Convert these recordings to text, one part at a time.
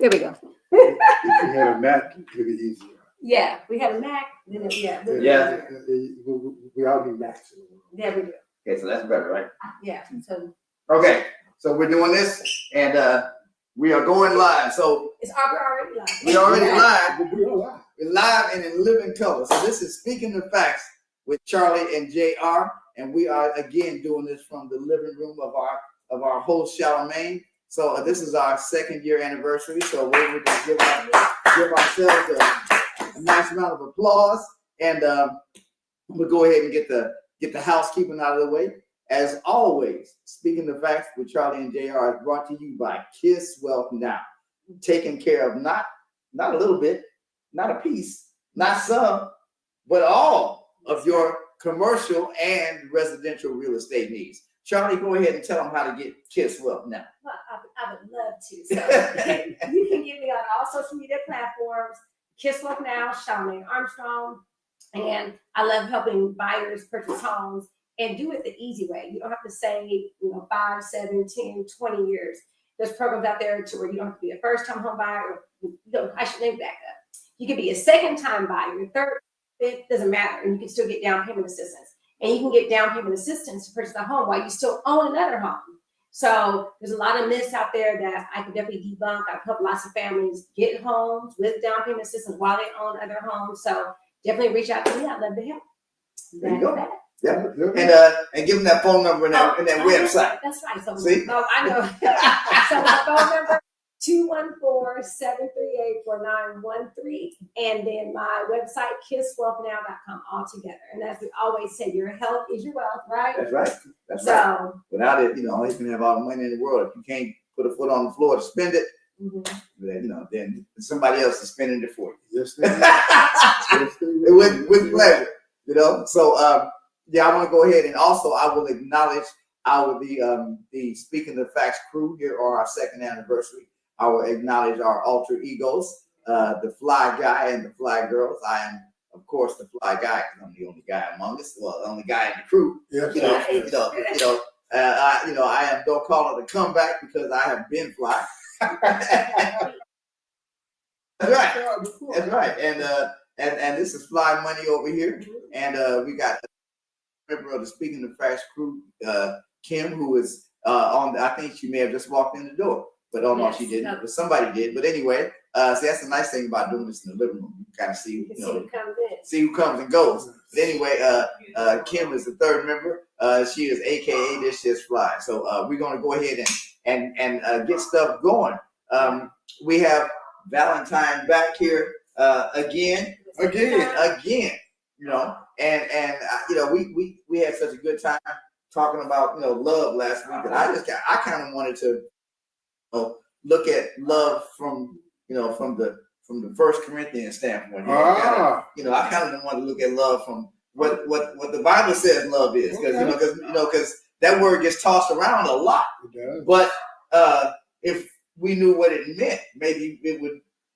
There we go. If you had a Mac, it could be easier. Yeah, we had a Mac. Then Yeah. We all need Macs in the world. Yeah, we do. Okay, so that's better, right? Yeah. So Okay, so we're doing this, and we are going live. So it's already live. we already live. We are live. We're live and in living color. So this is Speaking the Facts with Charlie and JR, and we are again doing this from the living room of our host Charlemagne. So this is our 2nd year anniversary. So we're just give ourselves a nice round of applause, and we'll go ahead and get the housekeeping out of the way. As always, Speaking the Facts with Charlie and JR is brought to you by KissWealthNow, taking care of not a little bit, not a piece, not some, but all of your commercial and residential real estate needs. Charlie, go ahead and tell them how to get KissWealthNow. Well, I would love to. So you can get me on all social media platforms, KissWealthNow, Charlemagne Armstrong, and I love helping buyers purchase homes and do it the easy way. You don't have to save, 5, 7, 10, 20 years. There's programs out there to where you don't have to be a first-time home buyer. I should name back up. You can be a second-time buyer, third, fifth, doesn't matter, and you can still get down payment assistance. And you can get down payment assistance to purchase a home while you still own another home. So there's a lot of myths out there that I can definitely debunk. I've helped lots of families get homes with down payment assistance while they own other homes. So definitely reach out to me. I'd love to help. There you go. Yeah. And give them that phone number and that website. That's right. So, see? I know. So my phone number, 214-738-4913. And then my website, KissWealthNow.com, all together. And as we always say, your health is your wealth, right? That's right. That's right. Without it, you can have all the money in the world. If you can't put a foot on the floor to spend it, then somebody else is spending it for you. Yes, with pleasure. So I want to go ahead and also I will acknowledge the Speaking the Facts crew here on our 2nd anniversary. I will acknowledge our alter egos, the fly guy and the fly girls. I am, of course, the fly guy because I'm the only guy among us. Well, the only guy in the crew. I am. Don't call it a comeback because I have been fly. That's right. That's right. And this is Fly Money over here, and we got a member of the Speaking the Facts crew, Kim, who is on. I think she may have just walked in the door. But no, she didn't. No. But somebody did. But anyway, so that's the nice thing about doing this in the living room. You kind of see, see who comes and goes. But anyway, Kim is the 3rd member. She is AKA This Just Fly. So we're going to go ahead and get stuff going. We have Valentine back here again. We had such a good time talking about love last week, and I kind of wanted to. Look at love from the 1 Corinthians standpoint. I kind of want to look at love from what the Bible says love is, because that word gets tossed around a lot. But if we knew what it meant, maybe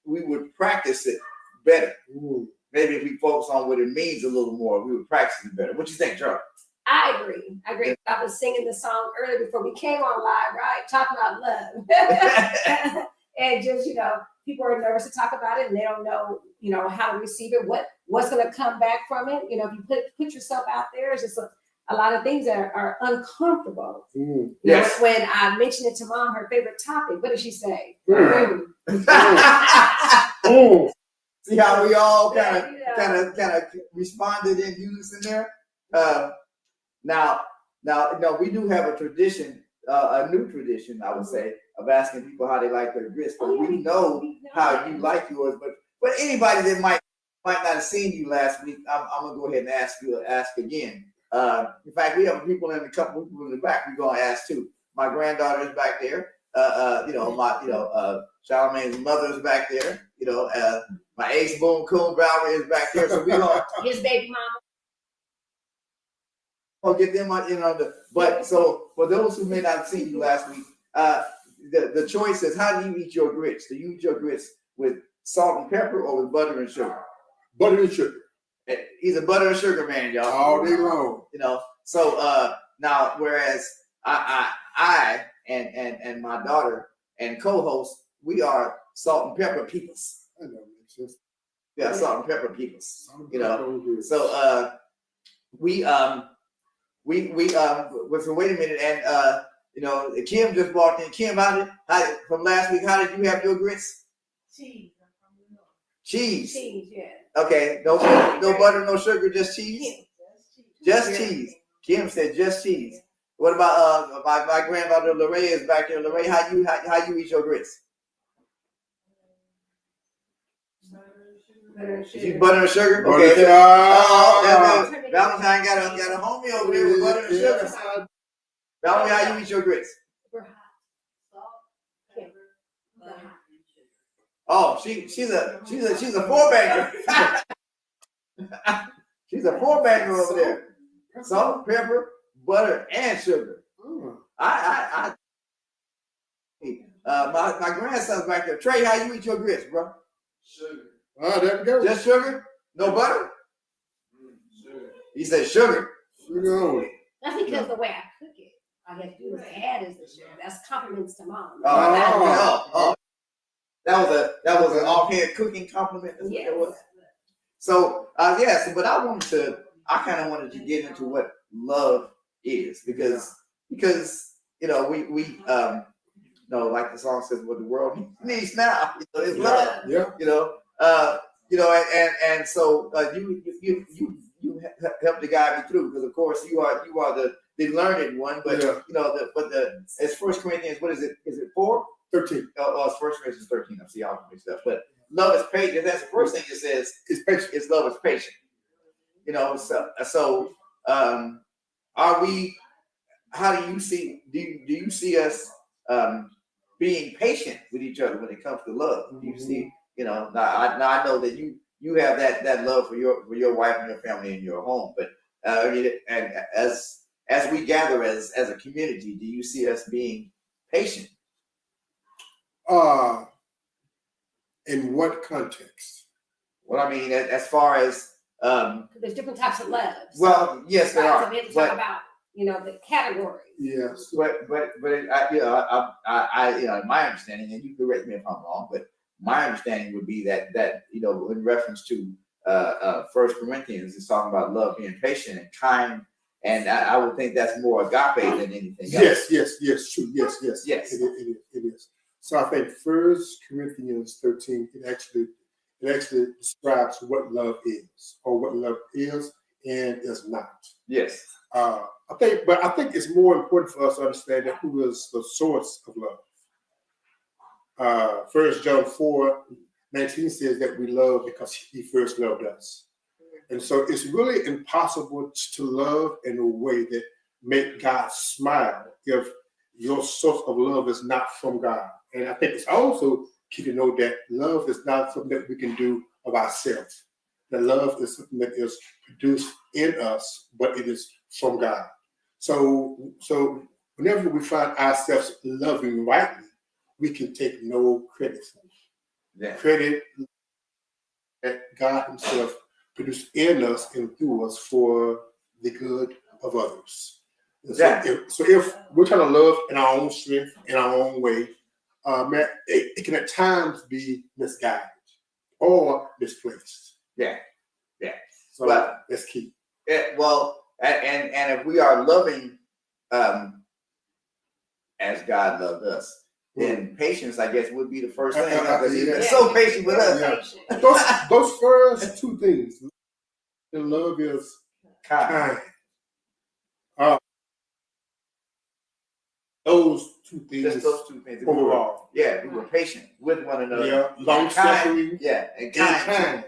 we would practice it better. Maybe if we focus on what it means a little more, we would practice it better. What you think, Charlie? I agree. I was singing the song earlier before we came on live, right? Talking about love. And just, people are nervous to talk about it and they don't know, how to receive it, what's going to come back from it. If you put yourself out there, it's just a lot of things that are uncomfortable. Yes. When I mentioned it to Mom, her favorite topic, what did she say? See how we all kind of responded in unison there? Now, we do have a tradition, a new tradition, I would say, of asking people how they like their grits. But we know how you like yours. But anybody that might not have seen you last week, I'm gonna go ahead and ask again. In fact, we have a couple people in the back. We're gonna ask too. My granddaughter is back there. Charlemagne's mother is back there. My ace boom coon Valerie is back there. So we gonna his baby mama. I'll get them but so for those who may not have seen you last week, the choice is how do you eat your grits? Do you eat your grits with salt and pepper or with butter and sugar? Butter and sugar. He's a butter and sugar man, y'all. All day long. So now whereas I and my daughter and co-host, we are salt and pepper peoples. I know, it's just Yeah, salt and pepper peoples. You know. So So we so wait a minute, and you know, Kim just walked in. Kim, from last week, how did you have your grits? Cheese. Cheese. Cheese, yeah. Okay, no butter, no sugar, just cheese. Just Yeah. cheese. Kim said just cheese. What about my grandmother Lorraine is back there. Lorraine, how you eat your grits? Butter and Is you sugar. butter and sugar? Butter Okay. and sugar. Valentine got a homie over there with butter and sugar. Valentine, how you eat your grits? We're hot. Salt, pepper, butter. Oh, she's a four banger. She's a four banger over there. Salt, pepper, butter, and sugar. My grandson's back there. Trey, how you eat your grits, bro? Sugar. There we go. Just sugar? No butter? Sugar. He said sugar. Sugar only. That's because the way I cook it, all you have to do is add is the sugar. That's compliments to mom. Oh. That was an offhand cooking compliment. That's what Yes. that was. So but I kind of wanted to get into what love is because you know we like the song says, what the world needs now is love. Yeah. And so you helped to guide me through, because of course you are the learned one, but it's 1 Corinthians, what is it? Is it 4? 13. It's 1 Corinthians 13. I see all the mixed up. But love is patient. That's the first thing it says. It's patient. It's love is patient. So are we? How do you see? Do you see us being patient with each other when it comes to love? Do you see? Now I know that you have that love for your wife and your family and your home, but and as we gather as a community, do you see us being patient? In what context? Well, I mean, as far as There's different types of love. well, yes, there Right, so are, we have to but talk about, the categories. Yes. my understanding, and you correct me if I'm wrong, but my understanding would be that in reference to 1 Corinthians, it's talking about love being patient and kind, and I would think that's more agape than anything else. Yes, true. Yes. It is. So I think 1 Corinthians 13, it actually describes what love is, or what love is and is not. Yes. I think it's more important for us to understand that who is the source of love. 1 John 4:19 says that we love because he first loved us. And so it's really impossible to love in a way that make God smile if your source of love is not from God. And I think it's also key to know that love is not something that we can do of ourselves. That love is something that is produced in us, but it is from God. So whenever we find ourselves loving rightly, we can take no credit for it. Yeah. Credit that God himself produced in us and through us for the good of others. And so if we're trying to love in our own strength, in our own way, it can at times be misguided or misplaced. Yeah. So that's key. And if we are loving as God loved us, then patience, I guess, would be the first thing, because he's been so patient with us. Yeah. Those first two things, the love is kind. Those two things. Just those two things. Overall. We were patient with one another. Yeah, long suffering. And kind.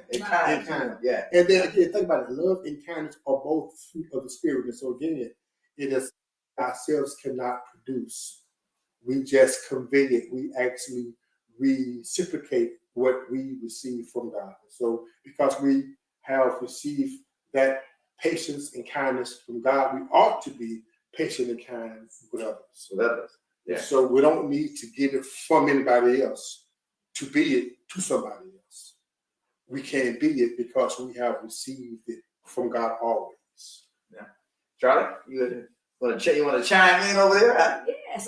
Yeah. And then again, think about it. Love and kindness are both fruit of the spirit. And so again, it is ourselves cannot produce. We just convey it. We actually reciprocate what we receive from God. So because we have received that patience and kindness from God, we ought to be patient and kind with others. Yeah. So we don't need to get it from anybody else to be it to somebody else. We can be it because we have received it from God always. Yeah. Charlie, you want to chime in over there? Yes.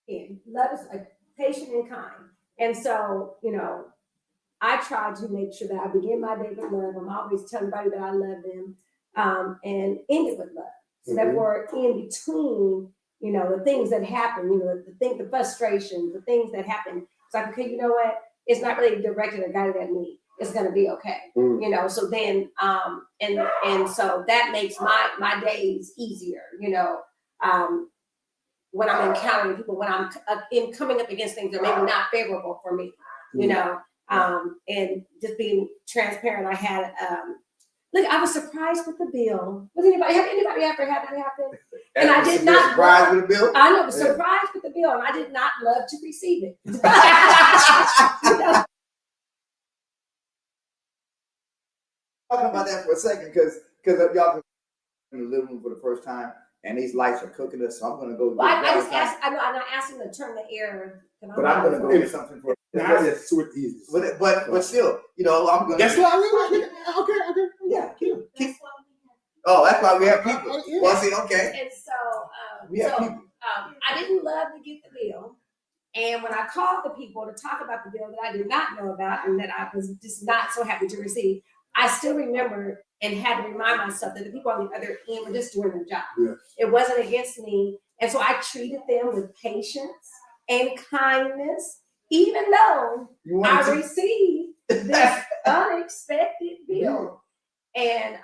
Again, love is like patient and kind. And so, you know, I try to make sure that I begin my day with love. I'm always telling everybody that I love them, and end it with love. So therefore, in between, you know, the things that happen, you know, the frustrations, the things that happen, it's like, okay, you know what? It's not really directed or guided at me. It's gonna be okay, you know. So then, and so that makes my days easier, you know. When I'm encountering people, when I'm coming up against things that maybe not favorable for me, you know, and just being transparent. I had, look, I was surprised with the bill. Was anybody ever had that happen? And I did not surprised with the bill. I know, surprised with the bill, and I did not love to receive it. You know? Talking about that for a second, because y'all in the living room for the first time, and these lights are cooking us. So I'm going to go. Well, I just asked. I'm not asking to turn the air. But I'm going to go get something for. Now it's so easy. But still, you know, I'm going. That's why we okay. Yeah. Oh, that's why we have people. Well, see, okay. And so, We have people. I didn't love to get the bill. And when I called the people to talk about the bill that I did not know about and that I was just not so happy to receive, I still remember and had to remind myself that the people on the other end were just doing their job. Yes. It wasn't against me. And so I treated them with patience and kindness, even though I received this unexpected bill. And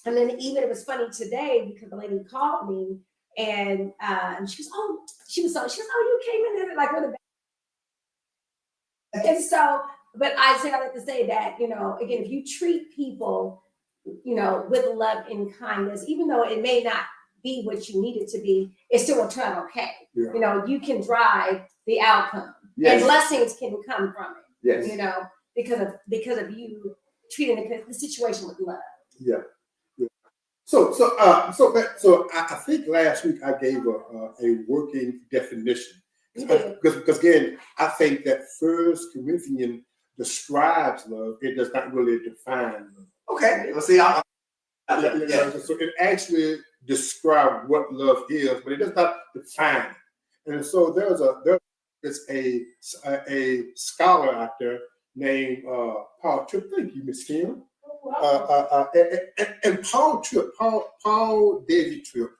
then even it was funny today because the lady called me and she was, oh, you came in there like with a bag. And so, but I say all that to say that, you know, again, if you treat people, you know, with love and kindness, even though it may not be what you need it to be, it still will turn out okay. Yeah. You know, you can drive the outcome. Yes. And blessings can come from it. Yes. You know, because of you treating the situation with love. Yeah. So I think last week I gave a working definition because again I think that 1 Corinthians describes love. It does not really define love. Okay. Well, see, so it actually describes what love is, but it does not define it. And so there's a scholar out there named Paul Tripp. Thank you, Miss Kim. And Paul David Tripp,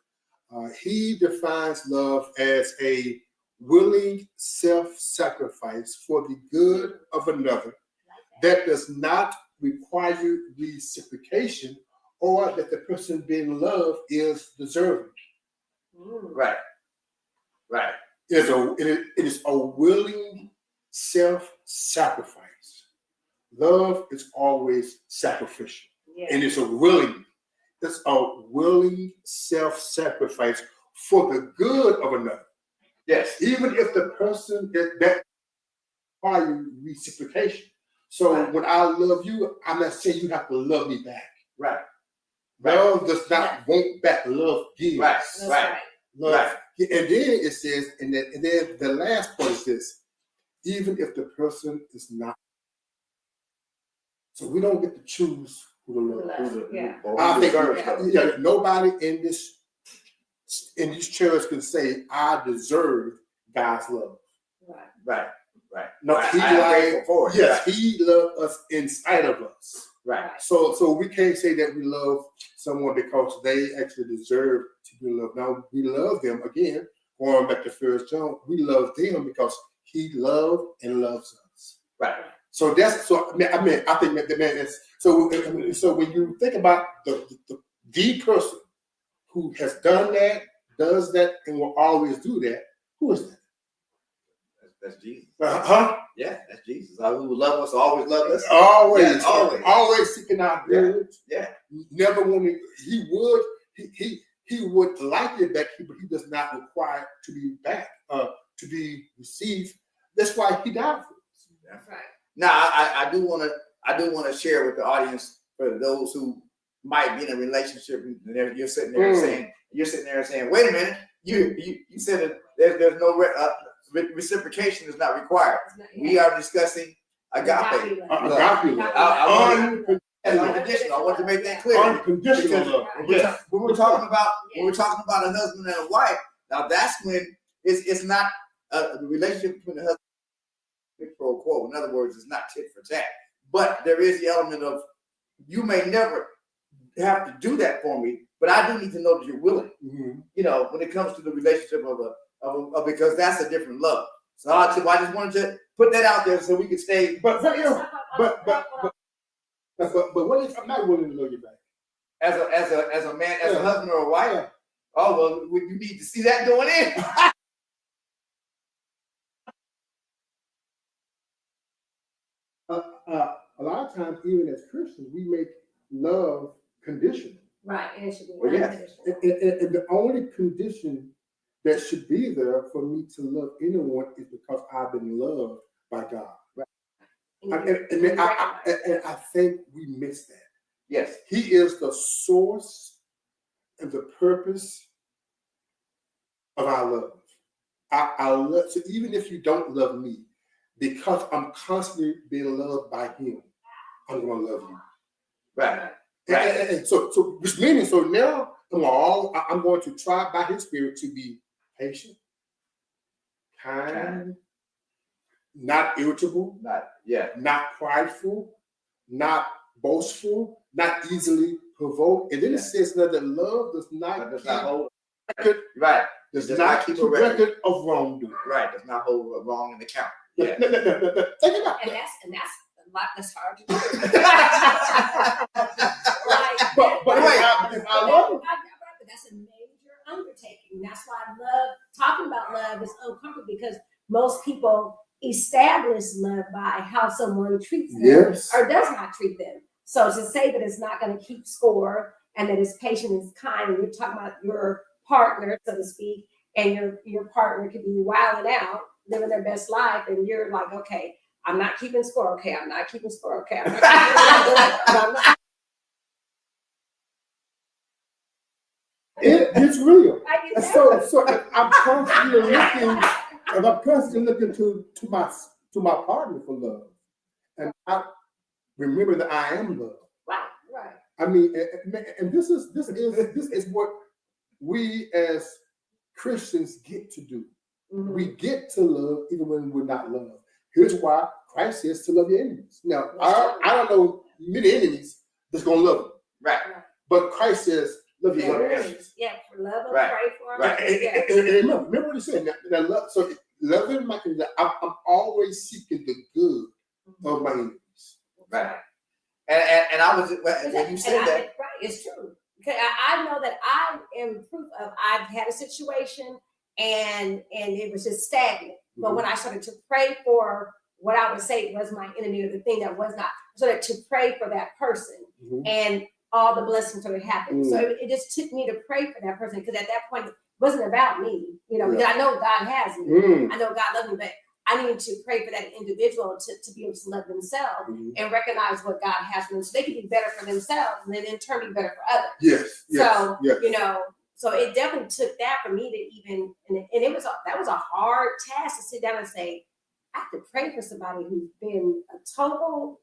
he defines love as a willing self-sacrifice for the good of another that does not require reciprocation or that the person being loved is deserving. Right. It is a willing self-sacrifice. Love is always sacrificial, and it's a willing self-sacrifice for the good of another. Yes, even if the person that requires reciprocation. So when I love you, I'm not saying you have to love me back. Right. Love does not want back. Love gives. Right. Love. Right. And then it says, and then the last part is this: even if the person is not. So we don't get to choose who to love. I think nobody in this church can say I deserve God's love. Right. No, He loved us inside of us. Right. So we can't say that we love someone because they actually deserve to be loved. Now we love them again. Going back to 1 John, we love them because He loved and loves us. Right. So I think that the man is so when you think about the person who has done that, does that, and will always do that, who is that? That's Jesus. Yeah, that's Jesus. Who will love us, always love us. Always seeking our good. Yeah. Never wanting. He would like it back, but He does not require to be back, to be received. That's why He died for us. That's right. Now, I do want to share with the audience for those who might be in a relationship. You're sitting there saying, wait a minute, you said that there's no reciprocation is not required. We are discussing agape. Unconditional. I want to make that clear. Unconditional. When we're talking about a husband and a wife, now that's when it's not the relationship between the husband and pro quo. In other words, it's not tit for tat. But there is the element of you may never have to do that for me, but I do need to know that you're willing. Mm-hmm. You know, when it comes to the relationship of because that's a different love. So I just wanted to put that out there so we could stay. But what if I'm not willing to love you back? As a man, as a husband or a wife. Yeah. Oh well, you need to see that going in. A lot of times, even as Christians, we make love conditional. Right, and it should be Well, yeah. unconditional. And the only condition that should be there for me to love anyone is because I've been loved by God. And I think we miss that. Yes. He is the source and the purpose of our love. I love, so even if you don't love me, because I'm constantly being loved by him, I'm going to love you. Right. And so which means, so now I'm going to try by his spirit to be patient, kind, not irritable, not prideful, not boastful, not easily provoked. And then it says that love does not hold record. Right. Does not keep a record of wrongdoing. Right. Does not hold wrong in account. Yeah. And that's a lot that's hard to do. If I love, that's a major undertaking. That's why I love talking about love is uncomfortable, because most people establish love by how someone treats them or does not treat them. So to say that it's not going to keep score and that it's patient and kind, and you're talking about your partner, so to speak, and your partner could be wilding out, living their best life, and you're like, okay, I'm not keeping score. Okay, I'm not keeping score. Okay, I'm not keeping score. It's real. So I'm constantly looking to my partner for love, and I remember that I am love. Right. I mean, and this is what we as Christians get to do. Mm-hmm. We get to love even when we're not loved. Here's why Christ says to love your enemies. Now, I don't know many enemies that's gonna love you, right? But Christ says, love your enemies. Yeah, for love them, right. Pray for them. Right. And remember what he said. Now love, so loving my enemies, I'm always seeking the good of my enemies. Right. And I was when you said that, right? It's true. Because I know that I am proof of I've had a situation and it was just stagnant. Mm-hmm. But when I started to pray for what I would say was my enemy, or the thing that was not, I started to pray for that person, and all the blessings started happening. So it just took me to pray for that person, because at that point it wasn't about me, because I know God has me. I know God loves me, but I need to pray for that individual to be able to love themselves and recognize what God has for them, so they can be better for themselves, and then in turn be better for others. So it definitely took that for me to even, and it was that was a hard task to sit down and say, I have to pray for somebody who's been a total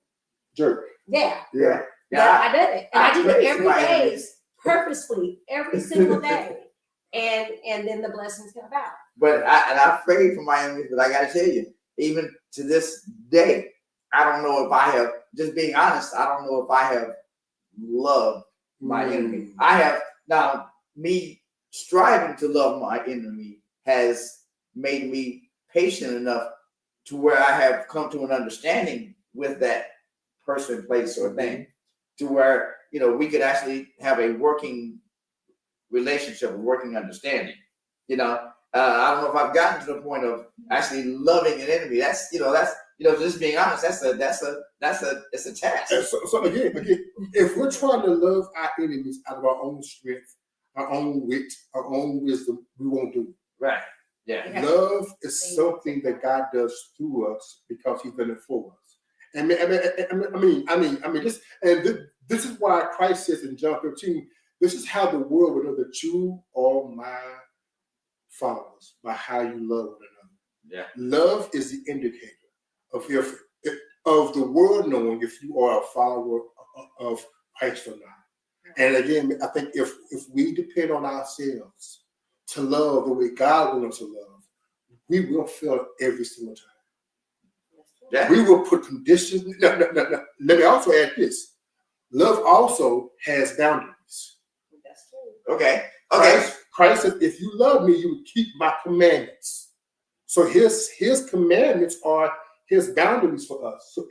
jerk. Yeah. But I did it, and I did it every day, purposefully, every single day, and then the blessings come about. But I prayed for my enemies, but I got to tell you, even to this day, I don't know if I have, just being honest, I don't know if I have loved my enemy. I have, now, me striving to love my enemy has made me patient enough to where I have come to an understanding with that person, place, or thing, to where, we could actually have a working relationship, a working understanding, I don't know if I've gotten to the point of actually loving an enemy. That's just being honest. It's a task. So again, if we're trying to love our enemies out of our own strength, our own wit, our own wisdom, we won't do it. Right. Yeah. Love is something that God does through us because He's done it for us. And this is why Christ says in John 13, this is how the world will know that you are my followers, by how you love one another. Yeah. Love is the indicator of the world knowing if you are a follower of Christ or not. And again, I think if we depend on ourselves to love the way God wants us to love, we will fail every single time. Yeah. We will put conditions. No. Let me also add this. Love also has boundaries. That's true. Okay. Christ said, if you love me, you will keep my commandments. So his commandments are his boundaries for us. So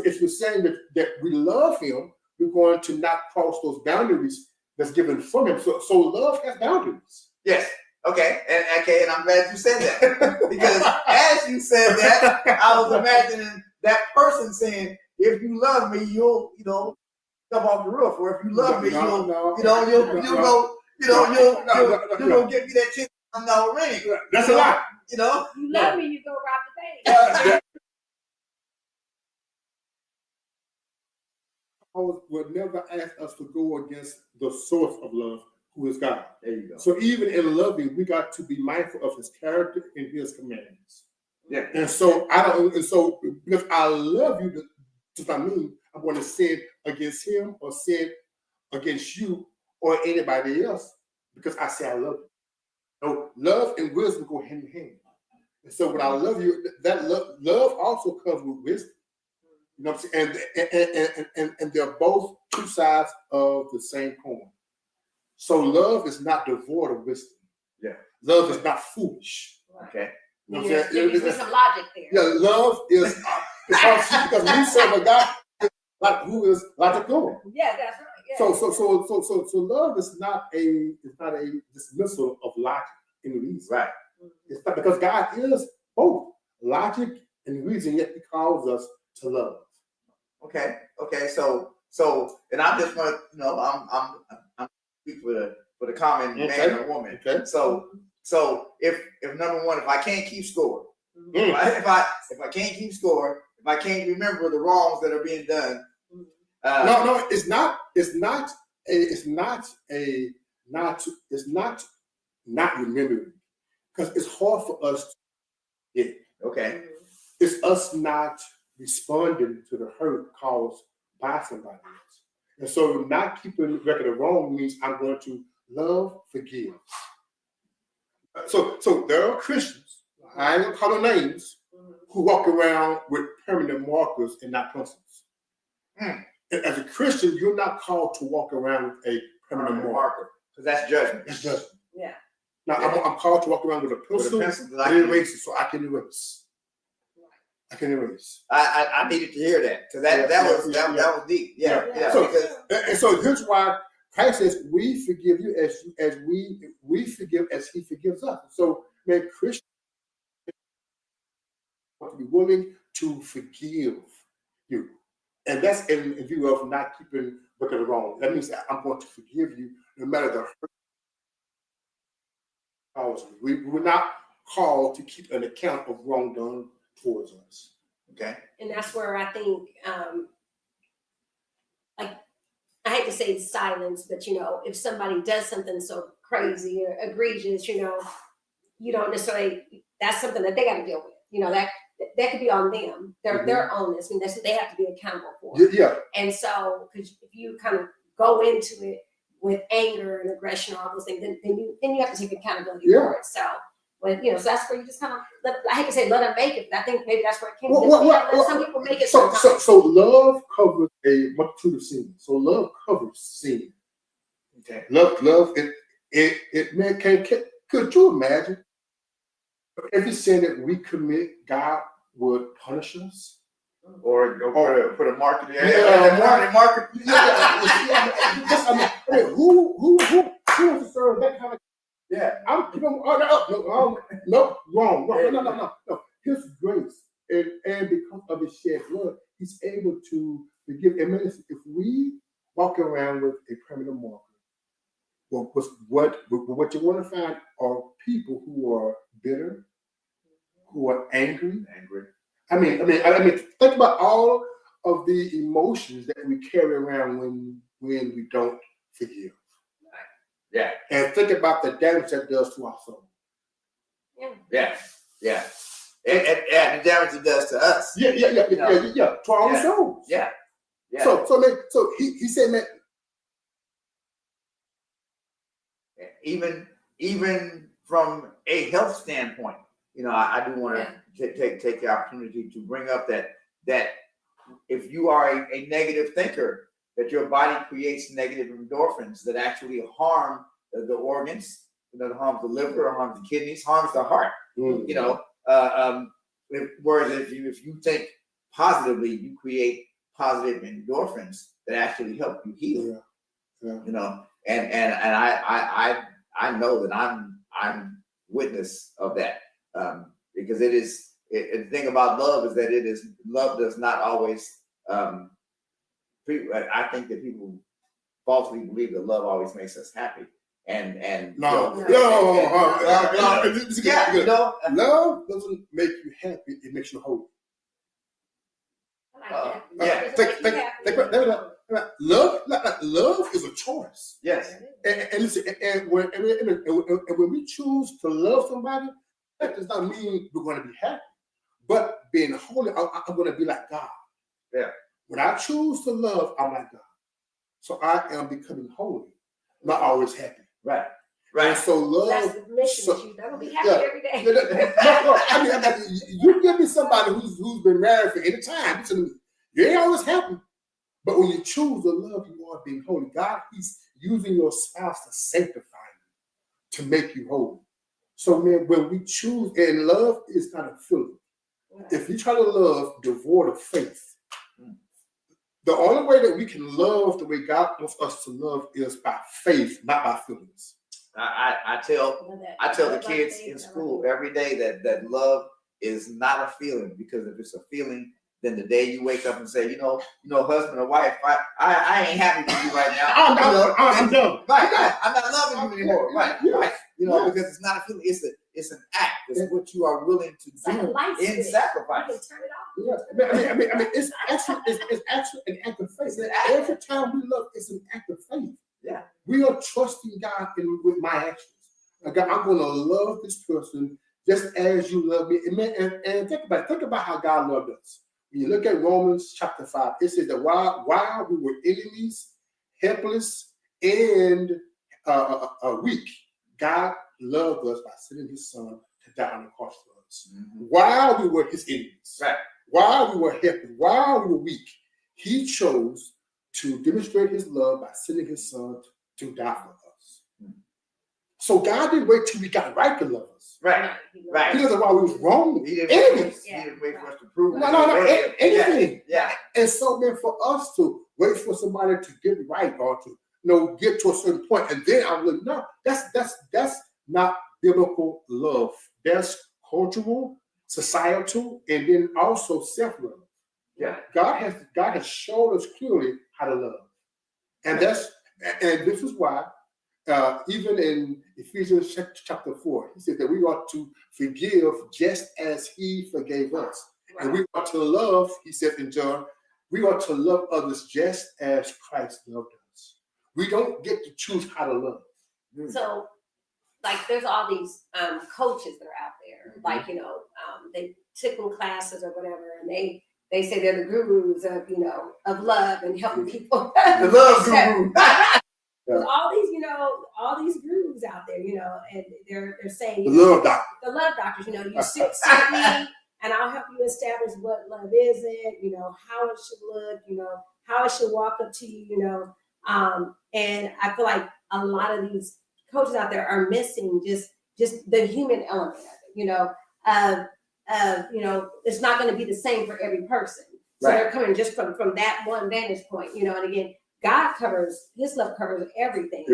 if you're saying that we love him, we're going to not cross those boundaries that's given from him. So love has boundaries. Yes. Okay. And I'm glad you said that. Because as you said that, I was imagining that person saying, if you love me, you'll come off the roof. Or if you love me, you'll go get me that chicken $1 ring. That's a lie. You love me, you go rob the bank. Would never ask us to go against the source of love, who is God. There you go. So even in loving, we got to be mindful of his character and his commandments. Yeah. And so because I love you, does not mean I'm going to sin against him or sin against you or anybody else because I say I love you. No, love and wisdom go hand in hand. And so when I love you, that love also comes with wisdom. You know what I'm saying? And they're both two sides of the same coin. So love is not devoid of wisdom. Yeah. Love is not foolish. Okay. You know what I'm saying? There's some logic there. Yeah, love is because we serve a God who is logical. Yeah, that's right. Yeah. So love is not a dismissal of logic and reason. Right. It's not, because God is both logic and reason, yet he calls us to love. Okay. So, and I just want I'm speak for the common man or woman. Okay. So if number one, if I can't keep score, if I can't keep score, if I can't remember the wrongs that are being done, no, it's not remembering, because it's hard for us to get. Okay. It's us not responding to the hurt caused by somebody else. And so not keeping record of wrong means I'm going to love, forgive. So there are Christians, I ain't gonna call their names, who walk around with permanent markers and not pencils. And as a Christian, you're not called to walk around with a permanent marker. Because that's judgment. That's judgment. Yeah. Now I'm called to walk around with a pencil and erase it so I can erase. I can erase. I needed to hear that because that was deep. Yeah. So here's why Christ says we forgive you as we forgive as he forgives us. So man, Christians want to be willing to forgive you. And that's in view of not keeping record of wrong. That means that I'm going to forgive you no matter the hurt. We're not called to keep an account of wrong done towards us. Okay. And that's where I think, like, I hate to say silence, but if somebody does something so crazy or egregious, you don't necessarily. That's something that they got to deal with. That could be on them. Their ownness. I mean, that's what they have to be accountable for. Yeah. And so, because if you kind of go into it with anger and aggression, all those things, then you have to take accountability for it. So. So that's where you just kind of I hate to say let them make it, but I think maybe that's where it came from. Some people make it so love covers a multitude of sins. So love covers sin. Okay. Love it man could you imagine every sin that we commit, God would punish us? Or put a marker there. Marker. Who wants to serve that kind of? Yeah, wrong. No. His grace and because of his shed blood, he's able to forgive. And if we walk around with a permanent marker, well, what you want to find are people who are bitter, who are angry. I mean, think about all of the emotions that we carry around when we don't forgive. Yeah. And think about the damage that does to our soul. Yeah. And the damage it does to us. Yeah. To our own souls. Yeah. So he said that even from a health standpoint, I do want to take the opportunity to bring up that if you are a negative thinker, that your body creates negative endorphins that actually harm the organs, that harms the liver, or harms the kidneys, harms the heart. Whereas if you think positively, you create positive endorphins that actually help you heal. And I know that I'm witness of that, because it is. The thing about love is that love does not always. I think that people falsely believe that love always makes us happy, love doesn't make you happy; it makes you whole. Love is a choice. Yes. And listen, and when we choose to love somebody, that does not mean we're going to be happy. But being holy, I'm going to be like God. Yeah. When I choose to love, I'm like God. So I am becoming holy, not always happy. Right. And so love. That's the mission. You're going to be happy every day. I mean, you give me somebody who's been married for any time. You ain't always happy. But when you choose to love, you are being holy. God, He's using your spouse to sanctify you, to make you holy. So, man, when we choose, and love is not a feeling. If you try to love devoid of faith, the only way that we can love the way God wants us to love is by faith, not by feelings. I tell the kids in school every day that love is not a feeling, because if it's a feeling, then the day you wake up and say, husband or wife, I ain't happy with you right now. I'm done. Right. I'm not loving you anymore. Right. Because it's not a feeling. It's an act. It's what you are willing to do in sacrifice. You can turn it off. I mean, it's actually an act of faith. Every time we love, it's an act of faith. Yeah. We are trusting God with my actions. Like, God, I'm going to love this person just as you love me. And think about how God loved us. When you look at Romans chapter 5, it says that while we were enemies, helpless, and weak, God loved us by sending His Son to die on the cross for us. Mm-hmm. While we were His enemies, right. While we were helpless, while we were weak, He chose to demonstrate His love by sending His Son to die for us. Mm-hmm. So God didn't wait till we got right to love us. Right. He doesn't while we was wrong. He didn't wait for us to prove anything. Yeah. And so then for us to wait for somebody to get right or to get to a certain point, and then I'm like, no, that's not biblical love. That's cultural, societal, and then also self-love. Yeah. God has showed us clearly how to love. And this is why even in Ephesians chapter 4, he said that we ought to forgive just as He forgave us. Right. And we ought to love, he said in John, we ought to love others just as Christ loved us. We don't get to choose how to love. So, there's all these coaches that are out there, they took them classes or whatever, and they say they're the gurus of love and helping people. The love guru. There's all these gurus out there, and they're saying the love doctors, you sit me and I'll help you establish what love isn't, how it should look, how it should walk up to you, and I feel like a lot of these coaches out there are missing just the human element of it. It's not going to be the same for every person. So They're coming just from that one vantage point, and again, His love covers everything,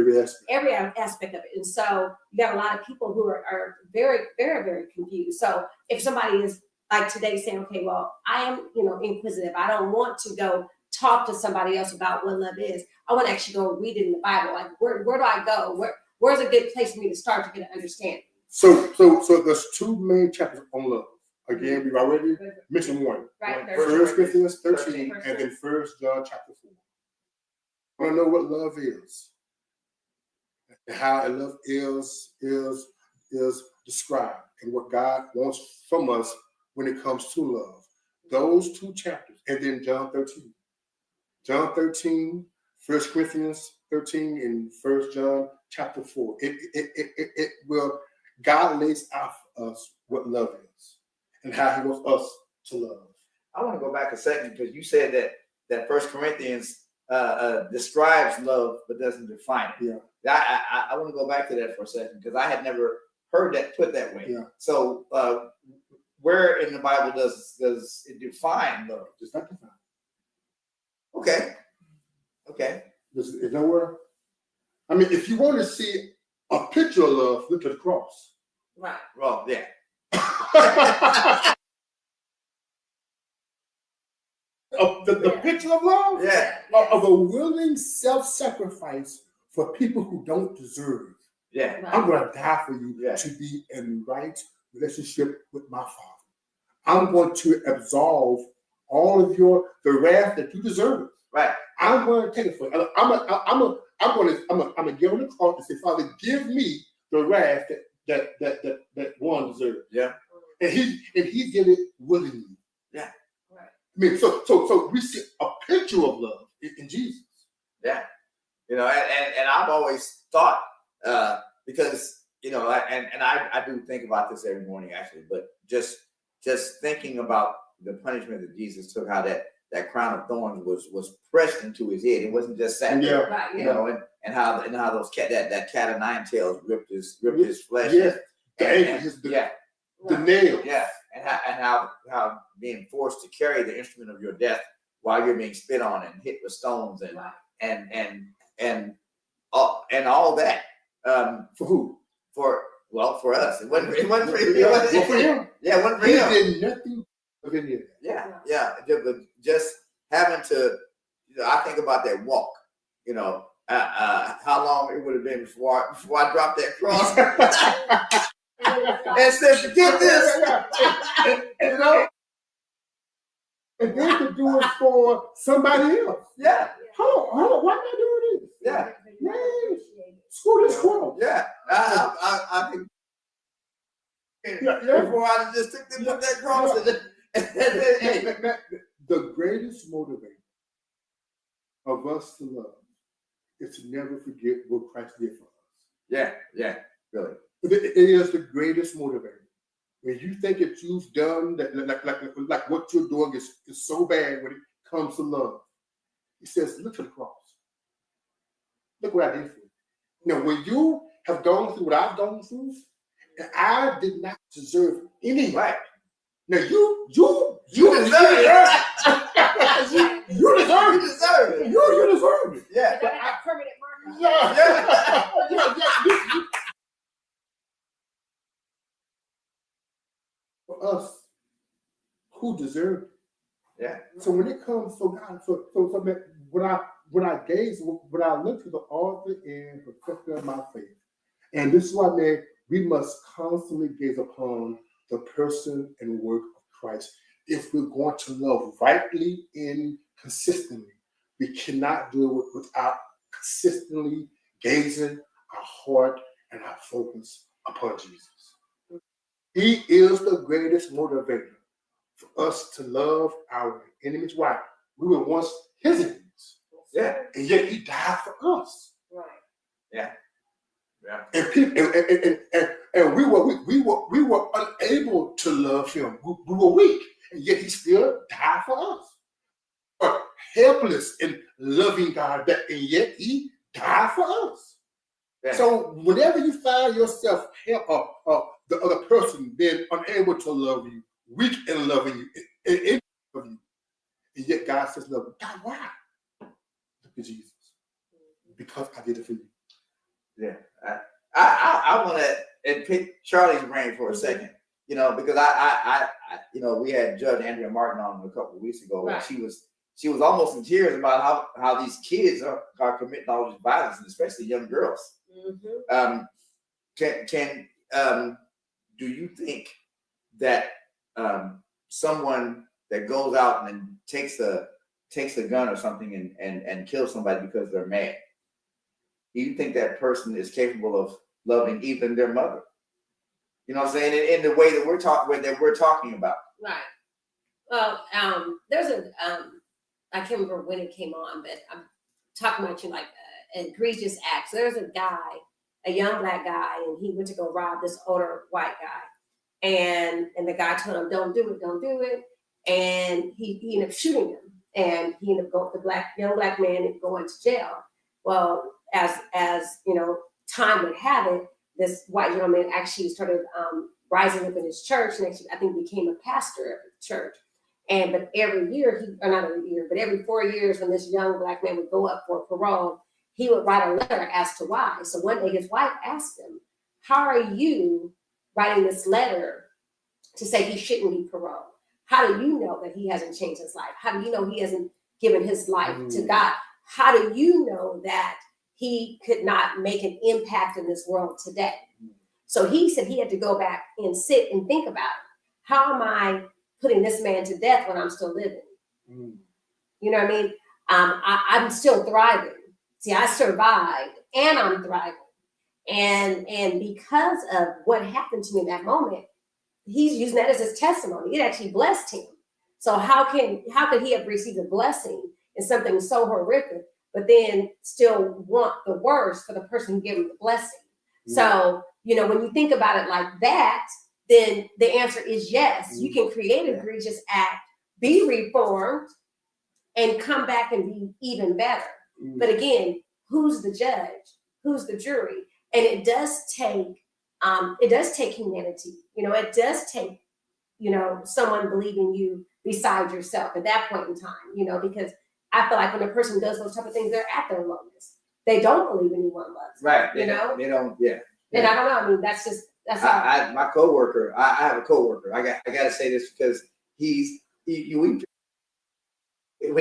every aspect of it. And so you got a lot of people who are very, very, very confused. So if somebody is like today saying, okay, well, I am, inquisitive. I don't want to go talk to somebody else about what love is. I want to actually go read it in the Bible. Like, where do I go? Where's a good place for me to start to get an understanding? So there's two main chapters on love. Again, we've already mentioned one. Right. 1 Corinthians 13 and then 1 John chapter 4. I want to know what love is and how love is described and what God wants from us when it comes to love. Those two chapters, and then John 13. John 13, 1 Corinthians 13, and 1 John chapter 4. It will, God lays out us what love is and how he wants us to love. I want to go back a second because you said that First Corinthians describes love but doesn't define it. Yeah. I want to go back to that for a second because I had never heard that put that way. Yeah. So where in the Bible does it define love? It's not defined. Okay. There's nowhere. I mean, if you want to see a picture of love, look at the cross. Right. Well, yeah. The picture of love? Yeah. Of a willing self-sacrifice for people who don't deserve. Yeah. Right. I'm going to die for you Yeah. to be in right relationship with my Father. I'm going to absolve all of the wrath that you deserve. Right. I'm going to take it for you. I'm going to give him the cross and say, Father, give me the wrath that one deserves. Yeah. And he did it willingly. Yeah. Right. I mean, so we see a picture of love in Jesus. Yeah. And I've always thought because I do think about this every morning actually, but just thinking about the punishment that Jesus took, how that crown of thorns was pressed into his head. It wasn't just sat there, Right. and how those that cat of nine tails ripped his flesh. Yes. The and nail. Yeah. And how being forced to carry the instrument of your death while you're being spit on and hit with stones and all that. For who? For us. It wasn't for him. For him. Yeah, it wasn't for He him. did nothing of any of that. Yeah. But just having to, I think about that walk. How long it would have been before I dropped that cross and said, "Forget this." And then to do it for somebody else. Yeah. Hold on, why am I doing this? Yeah. Man, screw this world. Yeah. I think before I just took them with that cross The greatest motivator of us to love is to never forget what Christ did for us. Yeah, really. It is the greatest motivator. When you think that you've done that, like what you're doing is so bad when it comes to love, he says, look to the cross. Look what I did for you. Now, when you have gone through what I've gone through, and I did not deserve any. Right. Now you deserve it. You deserve it. deserve it. You deserve it. Yeah. But I permanent marker. Yeah. For us, who deserve it? Yeah. So when it comes, so God, so when I gaze, when I look to the author and perfecter of my faith, and this is why, man, we must constantly gaze upon the person and work of Christ. If we're going to love rightly and consistently, we cannot do it without consistently gazing our heart and our focus upon Jesus. He is the greatest motivator for us to love our enemies. Why? We were once his enemies. Yeah. And yet he died for us. Right. Yeah. Yeah. And people, and we were unable to love him. We were weak, and yet he still died for us. But helpless in loving God, and yet he died for us. Yeah. So whenever you find yourself the other person being unable to love you, weak in loving you, in loving you, and yet God says, "Love you." God, why? Look at Jesus, because I did it for you. Yeah, I want to pick Charlie's brain for a second, because I we had Judge Andrea Martin on a couple of weeks ago, and she was almost in tears about how these kids are committing all this violence, and especially young girls. Mm-hmm. Do you think that someone that goes out and takes a gun or something and kills somebody because they're mad, do you think that person is capable of loving even their mother? You know what I'm saying? In the way that we're talking about. Right. Well, there's I can't remember when it came on, but I'm talking about like an egregious act. So there's a guy, a young black guy, and he went to go rob this older white guy. and the guy told him, don't do it. And he ended up shooting him. And he ended up going, the young black man ended up going to jail. Well, as you know, time would have it, this white gentleman actually started rising up in his church, and actually, I think, became a pastor of the church. But every year, not every year, but every 4 years, when this young black man would go up for parole, he would write a letter as to why. So one day his wife asked him, how are you writing this letter to say he shouldn't be paroled? How do you know that he hasn't changed his life? How do you know he hasn't given his life to God? How do you know that he could not make an impact in this world today? So he said he had to go back and sit and think about it. How am I putting this man to death when I'm still living? You know what I mean? I'm still thriving. See, I survived and I'm thriving. And because of what happened to me in that moment, he's using that as his testimony. It actually blessed him. So how could he have received a blessing in something so horrific, but then still want the worst for the person who gave him the blessing? So, you know, when you think about it like that, then the answer is yes. You can create an egregious act, be reformed, and come back and be even better. But again, who's the judge? Who's the jury? And it does take humanity. You know, it does take, you know, someone believing you beside yourself at that point in time, you know, because I feel like when a person does those type of things, they're at their lowest. They don't believe anyone loves them. Right. You know? They don't, yeah. And I don't know. I mean, that's how. My coworker, I have a coworker. I got to say this because when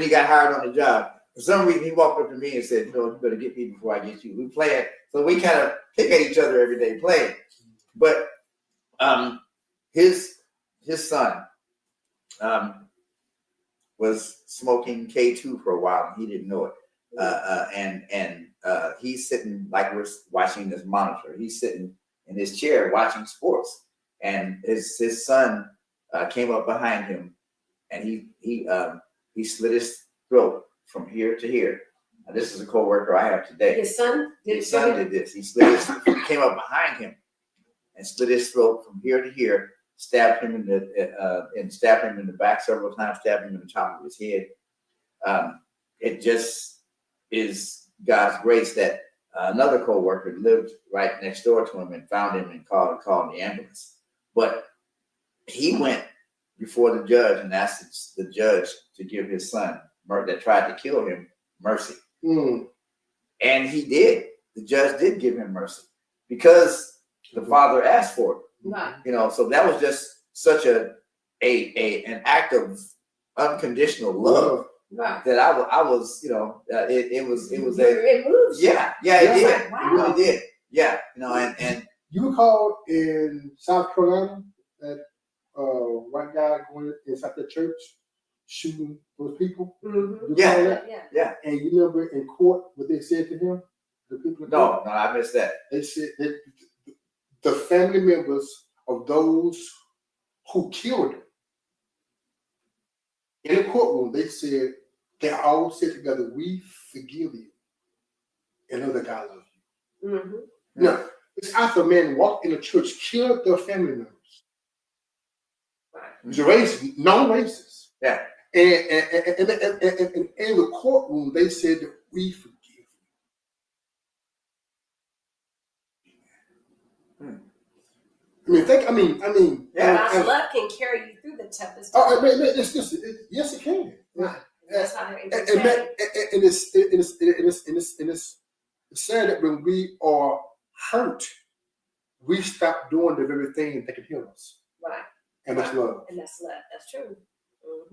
he got hired on the job, for some reason he walked up to me and said, you know, you better get me before I get you. We play it. So we kind of pick at each other every day playing. But his son was smoking K2 for a while and he didn't know it. And he's sitting like we're watching this monitor. He's sitting in his chair watching sports, and his son came up behind him, and he slit his throat from here to here. Now, this is a coworker I have today. His son did this. He came up behind him and slit his throat from here to here. Stabbed him in the back several times. Stabbed him in the top of his head. It just is God's grace that another coworker lived right next door to him and found him and called the ambulance. But he went before the judge and asked the judge to give his son that tried to kill him mercy. And he did. The judge did give him mercy because the father asked for it. Right. You know, so that was just such an act of unconditional love. Right. That I was, you know, it was It moves. Yeah, it did. Like, wow. It really did. Yeah, you know, and you recall in South Carolina that white guy going inside the church shooting those people. Mm-hmm. Yeah. And you remember in court what they said to him? The people in court? No, I missed that. They said that the family members of those who killed him in the courtroom, they said they all said together, "We forgive you," and know that God loves you. Mm-hmm. Now, it's after a man walked in the church, killed their family members. Right. The racist, non-racist. Yeah. And in the courtroom, they said that we forgive you. I mean, God's love can carry you through the toughest times. Oh, yes, it can. Right. That's how they're And it's sad that when we are hurt, we stop doing the very thing that can heal us. Right. And that's love. And that's love. That's true.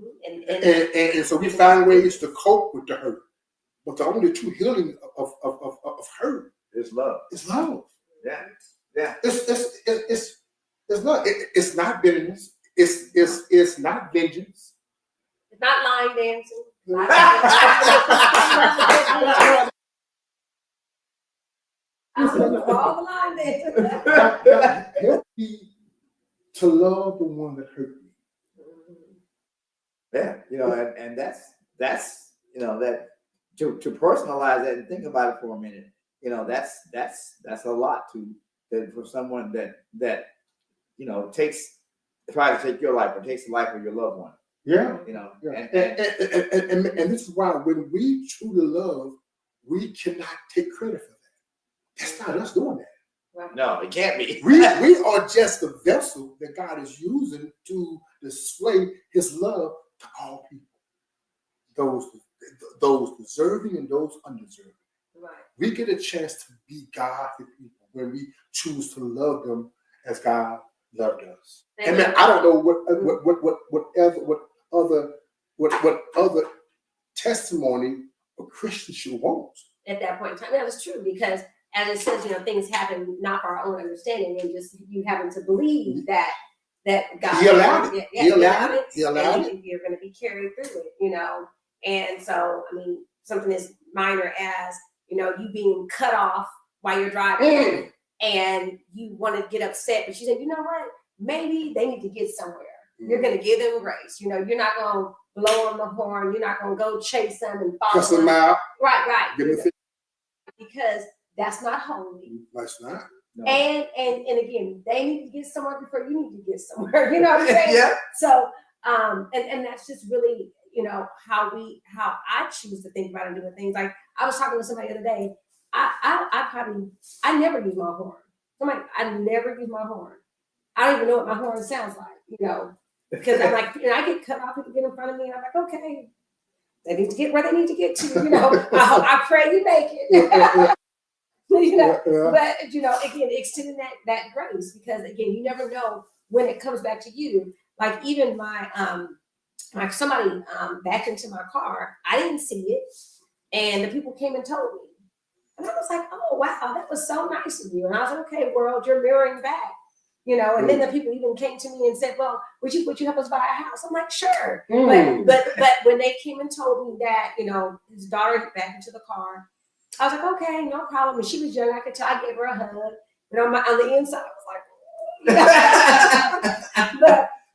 Mm-hmm. And so we find ways to cope with the hurt. But the only true healing of hurt is love. It's love. Yeah. It's not bitterness. It's not vengeance. It's not line dancing. All the line dancing. Help me to love the one that hurt me. Yeah, you know, and that's you know, that to personalize that and think about it for a minute, you know, that's a lot for someone that you know takes try to take your life or takes the life of your loved one. Yeah. You know, Yeah. and And this is why when we truly love, we cannot take credit for that. That's not us doing that. Right. no, it can't be. We are just the vessel that God is using to display His love to all people, those deserving and those undeserving. Right. We get a chance to be God to people when we choose to love them as God loved us. And man, I don't know what other testimony a Christian should want. At that point in time, that was true, because as it says, things happen not for our own understanding, and just you having to believe that God He allowed it. He allowed it. He allowed and you're going to be carried through it, And so, I mean, something as minor as you being cut off while you're driving, and you want to get upset, but you said, you know what? Maybe they need to get somewhere. You're going to give them grace. You're not going to blow on the horn. You're not going to go chase them and follow Cuss them out. Right. Give them Because that's not holy. That's not. No. And again, they need to get somewhere before you need to get somewhere. You know what I'm saying? Yeah. So, and that's just really, how I choose to think about and doing things. Like I was talking to somebody the other day. I never use my horn. I never use my horn. I don't even know what my horn sounds like, because I'm like, I get cut off, people get in front of me, and I'm like, okay, they need to get where they need to get to, I pray you make it. But again, extending that grace, because again, you never know when it comes back to you. Like even my somebody backed into my car, I didn't see it, and the people came and told me, and I was like, oh wow, that was so nice of you. And I was like, okay, world, you're mirroring back, And then the people even came to me and said, well, would you help us buy a house? I'm like, sure. But when they came and told me that his daughter backed into the car, I was like, okay, no problem. And she was young. I could tell. I gave her a hug. But on the inside, I was like,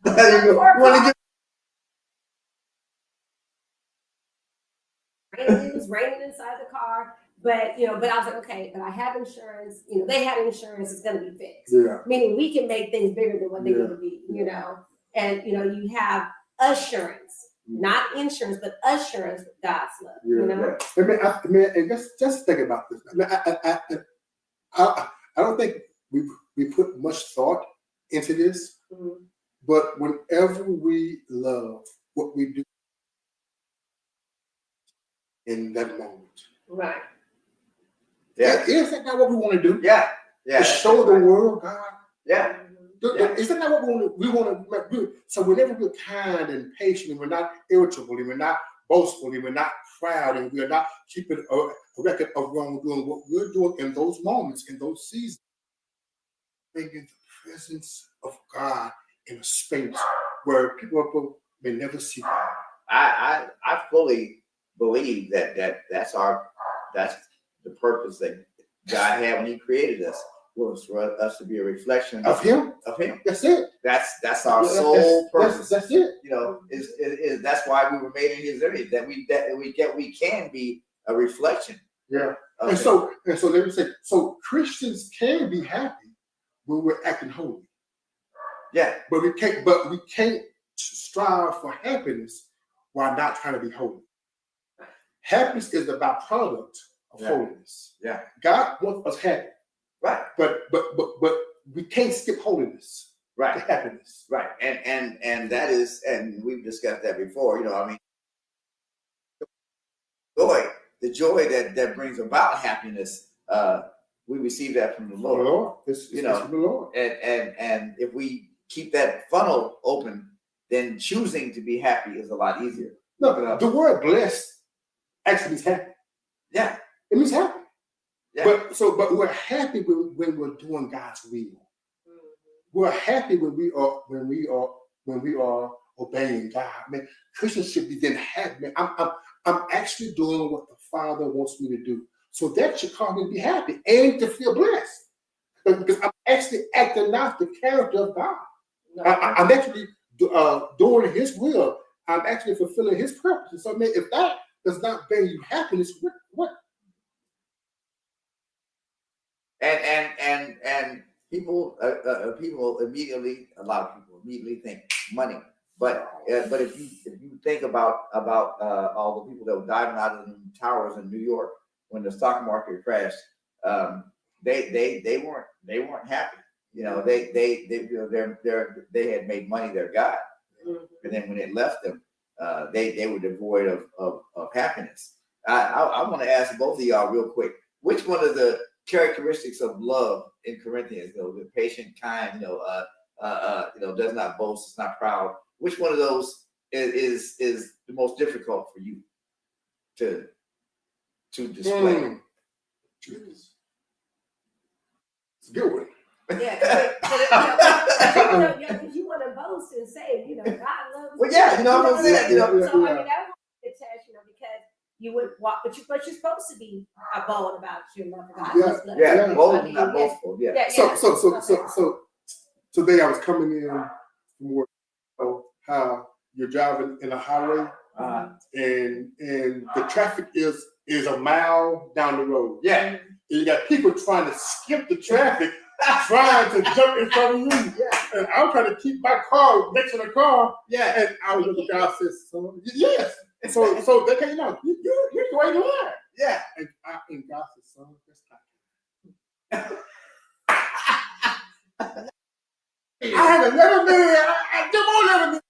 but it was raining inside the car. But but I was like, okay, but I have insurance. They had insurance. It's going to be fixed. Yeah. Meaning we can make things bigger than what they're going to be. And you have assurance. Not insurance, but assurance with God's love. I mean, and just think about this. I don't think we put much thought into this, but whenever we love what we do in that moment, right? Yeah, is that not what we want to do? Yeah. To show the world God. Yeah. Is that not what we want to do? So whenever we're kind and patient, and we're not irritable, and we're not boastful, and we're not proud, and we're not keeping a record of wrongdoing, what we're doing in those moments, in those seasons, bringing the presence of God in a space where people may never see God. I fully believe that's the purpose that God had when He created us, was for us to be a reflection of Him. That's it. That's our sole purpose. That's it. Is that's why we were made in His image, that we can be a reflection. Yeah. And so let me say, so Christians can be happy when we're acting holy. Yeah. But we can't strive for happiness while not trying to be holy. Happiness is the byproduct of holiness. Yeah. God wants us happy. Right. But we can't skip holiness. Right. To happiness. Right. And that is, and we've discussed that before, the joy that brings about happiness, we receive that from the Lord. From the Lord. It's from the Lord. And if we keep that funnel open, then choosing to be happy is a lot easier. No, the word blessed actually means happy. Yeah. It means happy. Yeah. But we're happy when we're doing God's will. We're happy when we are obeying God. Man, Christians should be then happy. Man, I'm actually doing what the Father wants me to do. So that should cause me to be happy and to feel blessed. Because I'm actually acting out the character of God. No. I'm actually doing His will. I'm actually fulfilling His purpose. So, man, if that does not bring you happiness, what? And people immediately, a lot of people immediately think money. But if you think about all the people that were diving out of the towers in New York when the stock market crashed, they weren't happy. You know, they had made money their God, and then when it left them, they were devoid of happiness. I want to ask both of y'all real quick, which one of the characteristics of love in Corinthians, you know, the patient, kind, does not boast, is not proud. Which one of those is the most difficult for you to display? It's a good one. Yeah, because you want to boast and say, God loves. Well, yeah, you know what I'm saying. So I mean, that was a test, because you would walk, but you're supposed to be bold about your love for God. Bold, not boastful. Yeah. So today I was coming in from work. How you're driving in a highway, and the traffic is a mile down the road. Yeah. And you got people trying to skip the traffic, trying to jump in front of you. Yeah. And I'm trying to keep my car next to the car. Yeah. And I was with the guy says, yes. So they can't, you're the way to learn. Yeah. And God says, son, that's not. I had 11 million. I did more 11 million.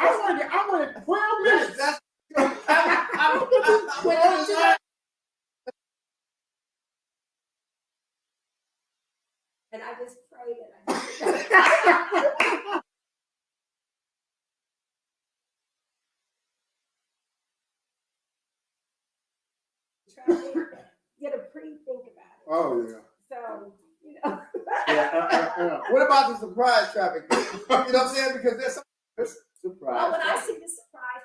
I wanted 12 minutes. And I just pray that you got to pre-think about it. Oh, yeah. So, What about the surprise traffic? You know what I'm saying? Because there's surprise. Oh, when I see the surprise,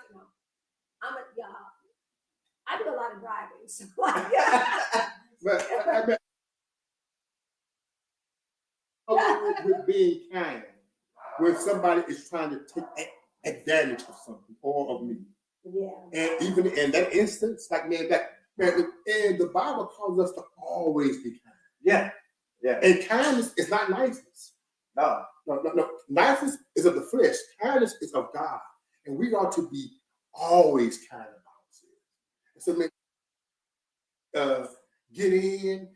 I do a lot of driving. So But I mean, with being kind, when somebody is trying to take advantage of something or of me. Yeah. And even in that instance, and the Bible calls us to always be kind. Yeah. Yeah. And kindness is not niceness. No. Niceness is of the flesh. Kindness is of God. And we ought to be always kind about ourselves. So get in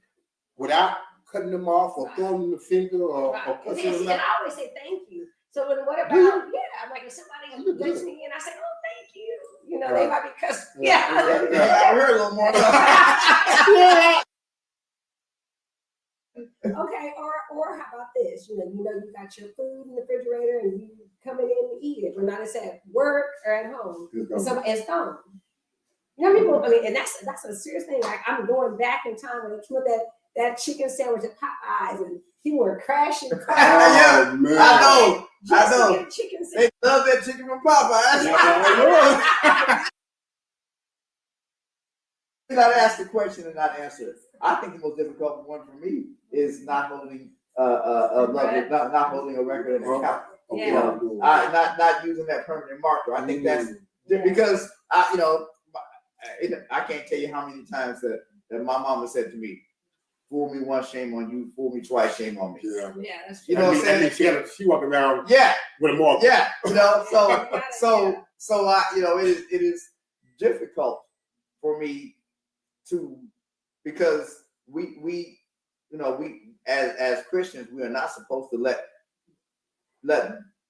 without cutting them off or throwing them the finger or pushing them out. And I always say thank you. So what about, I'm like, if somebody lets me in, I say, oh, thank you. They might be cussing. I heard a little more. Okay, or how about this? You got your food in the refrigerator and you coming in to eat it, but not at work or at home. It's gone. People. I mean, and that's a serious thing. Like I'm going back in time when it was that chicken sandwich at Popeyes, and people were crashing. Yeah, man. I know. Chicken sandwich. They love that chicken from Popeyes. You gotta ask the question and not answer it. I think the most difficult one for me is not holding not holding a record in an account. Yeah. Not using that permanent marker. I think that's because I can't tell you how many times that my mama said to me, "Fool me once, shame on you. Fool me twice, shame on me." Yeah, that's true. You know what I'm saying? She walking around. Yeah. With a marker. Yeah. It is difficult for me because we as Christians, we are not supposed to let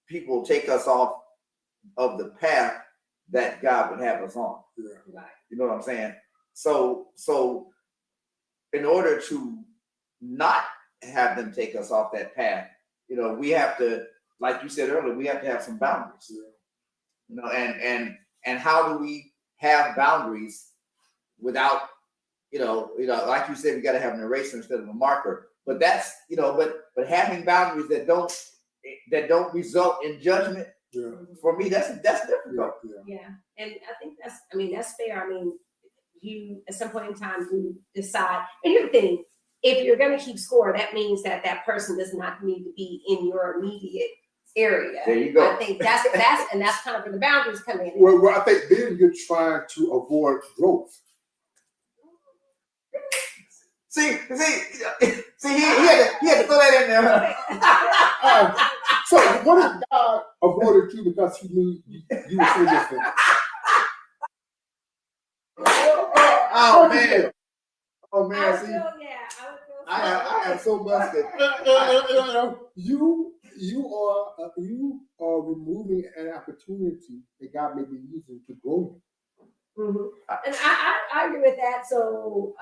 people take us off of the path that God would have us on. Yeah. Right. You know what I'm saying? So in order to not have them take us off that path, we have to, like you said earlier, we have to have some boundaries. Yeah. And how do we have boundaries without, like you said, we got to have an eraser instead of a marker. But that's, but having boundaries that don't result in judgment. Yeah. For me, that's difficult. Yeah, and I think that's fair. I mean, you at some point in time you decide, and here's the thing: if you're going to keep score, that means that person does not need to be in your immediate area. There you go. I think that's kind of where the boundaries come in. Well, I think then you're trying to avoid growth. See, he had to throw that in there. So what if God avoided you because he knew you were so different? Oh man. Oh I man, would see, feel, yeah, I would feel. I am so busted. You are removing an opportunity that God may be using to grow you. Mhm. And I agree with that. So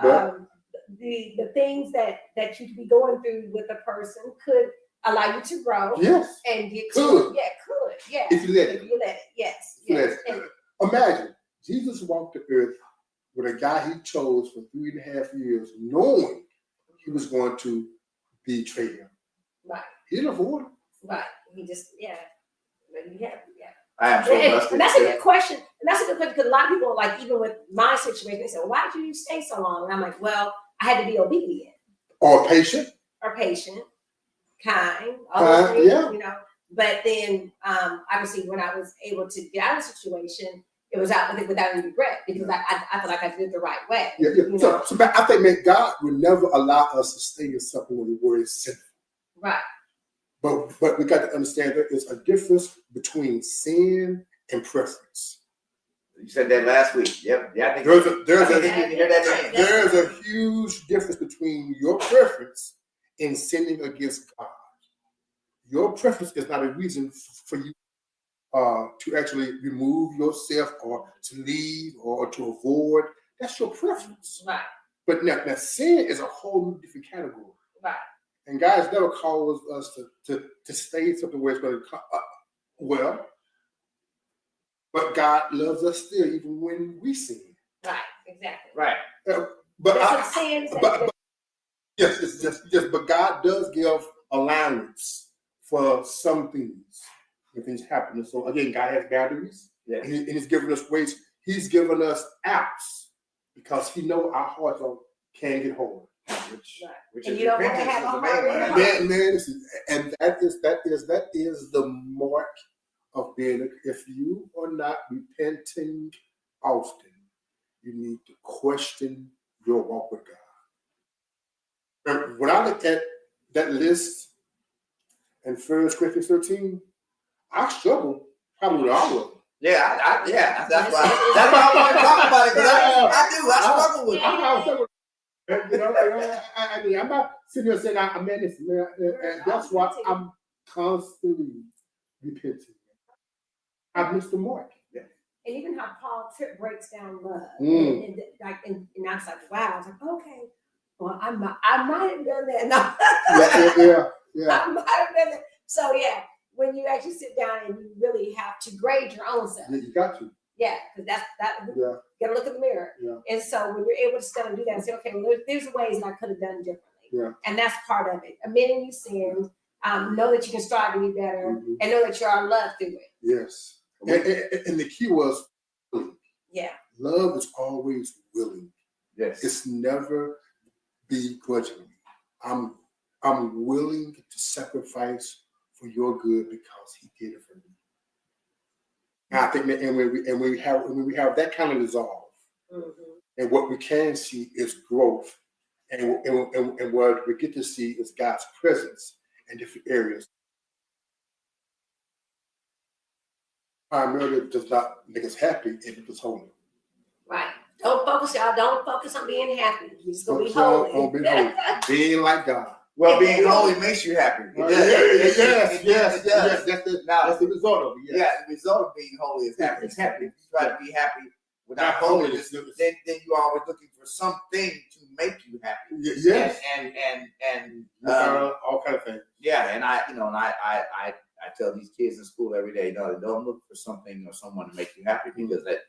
the things that you could be going through with a person could allow you to grow. Yes. And get Could. to yeah. If you let it. If you let it, yes. Yes. And, Imagine Jesus walked the earth with a guy he chose for 3.5 years, knowing he was going to betray him. right. He didn't avoid him. Right. He just But you have I am so busted. And that's a good question. And that's a good question because a lot of people, like even with my situation, they say, "Why did you stay so long?" And I'm like, "Well, I had to be obedient Or patient. Kind, all those things, Yeah. you know." But then, obviously, when I was able to get out of the situation, it was out without any regret because I feel like I did it the right way. Yeah. You know? So I think, man, God will never allow us to stay in something when the word is sinful. Right. But we got to understand there is a difference between sin and preference. You said that last week. Yep. Yeah, I think There's I think you need to hear that again. There's a huge difference between your preference and sinning against God. Your preference is not a reason for you to actually remove yourself or to leave or to avoid. That's your preference. Right. But now sin is a whole new different category. Right. And God's never calls us to stay in something where it's going to come well. But God loves us still, even when we sin. Right. Exactly. Right. But God does give allowance for some things when things happen. And so again, God has boundaries. Yeah. And He's given us ways. He's given us outs because He knows our hearts can get hard. Which And is you don't want to repentance have is a the main heart one. really? Man, listen, and that is the mark of being. If you are not repenting often, you need to question your walk with God. And when I look at that list in 1 Corinthians 13, I struggle probably with all of them. Yeah, that's why I want to talk about it because I struggle with it. I mean, I'm not sitting here saying I'm innocent, man. And that's why I'm constantly repenting. I missed the mark. And even how Paul Tripp breaks down love, Mm. and I was like, wow, I was like, okay, well, I might have done that. No. Yeah. I might have done that. So yeah, when you actually sit down and you really have to grade your own self. You got to. Yeah, because that. Yeah. Got to look in the mirror. Yeah. And so when you're able to stand and do that and say, okay, well, there's ways that I could have done differently. Yeah. And that's part of it. Admitting you sinned, know that you can strive to be better, Mm-hmm. and know that you are loved through it. Yes. And the key was willing. Yeah. Love is always willing. Yes. It's never begrudgingly. I'm willing to sacrifice for your good because He did it for me. And I think that, and when we have that kind of resolve, and what we can see is growth, and what we get to see is God's presence in different areas. Primarily does not make us happy; it makes us holy. Right. Don't focus, y'all. Don't focus on being happy. You're just gonna be holy. On being holy, being like God. Well, being holy makes you happy. Yes. That's the result of it. Yeah, the result of being holy is happiness. If you try to be happy without holiness, then you're always looking for something to make you happy. Yes. And all kind of things. Yeah, and I tell these kids in school every day, don't look for something or someone to make you happy because that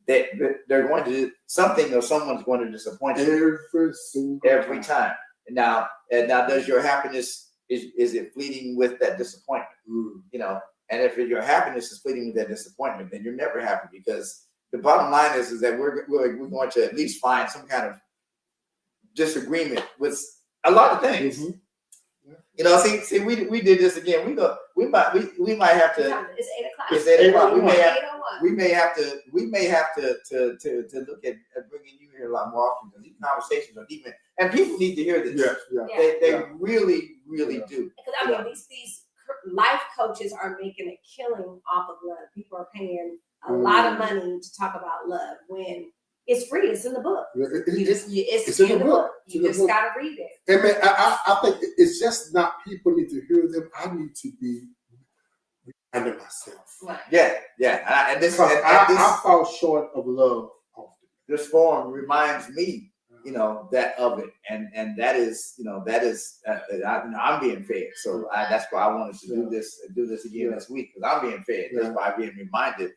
they're going to something or someone's going to disappoint you every time. Now, does your happiness is it fleeting with that disappointment? And if your happiness is fleeting with that disappointment, then you're never happy because the bottom line is that we're going to at least find some kind of disagreement with a lot of things. You know, see, we did this again. We might have to. It's 8 o'clock. It's 8 o'clock. We may have 8:01. we may have to look at bringing you here a lot more often, because these conversations are deep, and people need to hear this. Yes, yeah. They really do. Because I mean, these life coaches are making a killing off of love. People are paying a lot of money to talk about love when it's free. It's in the book. It's in the book. You just got to read it. And man, I think it's just not people need to hear them. I need to be reminding myself. Right. Yeah. And this I fall short of love often. This forum reminds me, that of it, and that is, I'm being fed. So that's why I wanted to do this again this week, because I'm being fed. That's why I'm being reminded,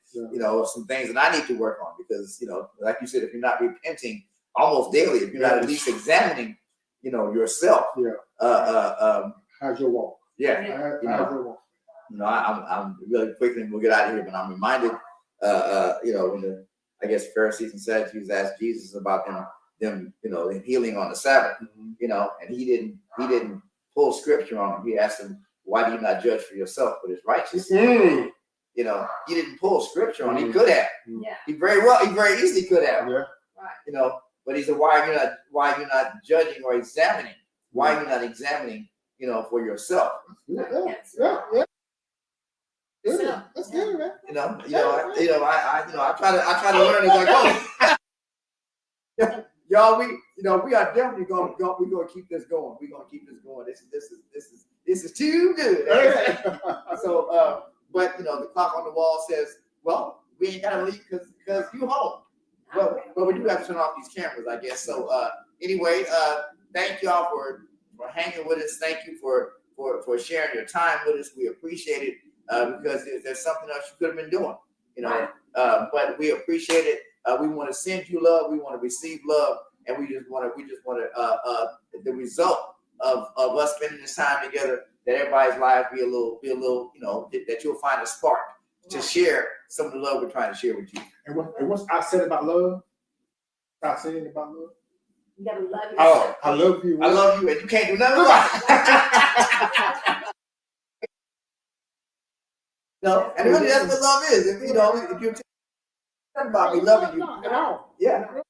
of some things that I need to work on, because, like you said, if you're not repenting almost daily, if you're not at least examining, yourself. How's your walk? Yeah. How's your walk? I'm really quickly, and we'll get out of here, but I'm reminded, when the Pharisees and Sadducees asked Jesus about them healing on the Sabbath, and he didn't pull scripture on them. He asked them, "Why do you not judge for yourself, but it's righteous?" He didn't pull scripture on. He could have. Yeah. He very easily could have. Yeah. Right. But he said, "Why are you not judging or examining? Why are you not examining, for yourself?" Yes. Yeah. So, That's good, man. I try to learn as I go. Y'all, we are definitely gonna keep this going. We're gonna keep this going. This is too good. So, but the clock on the wall says, well, we ain't gotta leave because you home. But we do have to turn off these cameras, I guess. So anyway, thank y'all for hanging with us. Thank you for sharing your time with us. We appreciate it, because there's something else you could have been doing, but we appreciate it. We want to send you love. We want to receive love, and we just want the result of us spending this time together, that everybody's lives be a little, that you'll find a spark to share some of the love we're trying to share with you. And what's I said about love? I said about love. You gotta love yourself. Oh, I love you. I love you, and you can't do nothing about it. No, and really, that's what love is. If you're talking about me loving you, Not at all. yeah,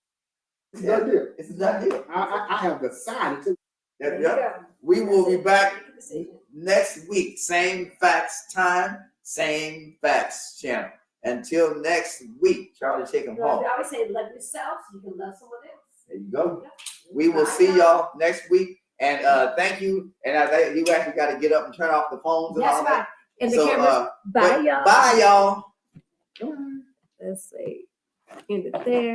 It's a done deal. it's a done deal. I have decided to. Yeah. We will be back next week. Same facts time, same facts channel. Until next week, Charlie, take them home. I always say love yourself so you can love someone else. There you go. We will see y'all next week. And thank you. And you actually got to get up and turn off the phones and all That's that. right. And the So, cameras. Bye, y'all. Bye, y'all. Let's see. End it there.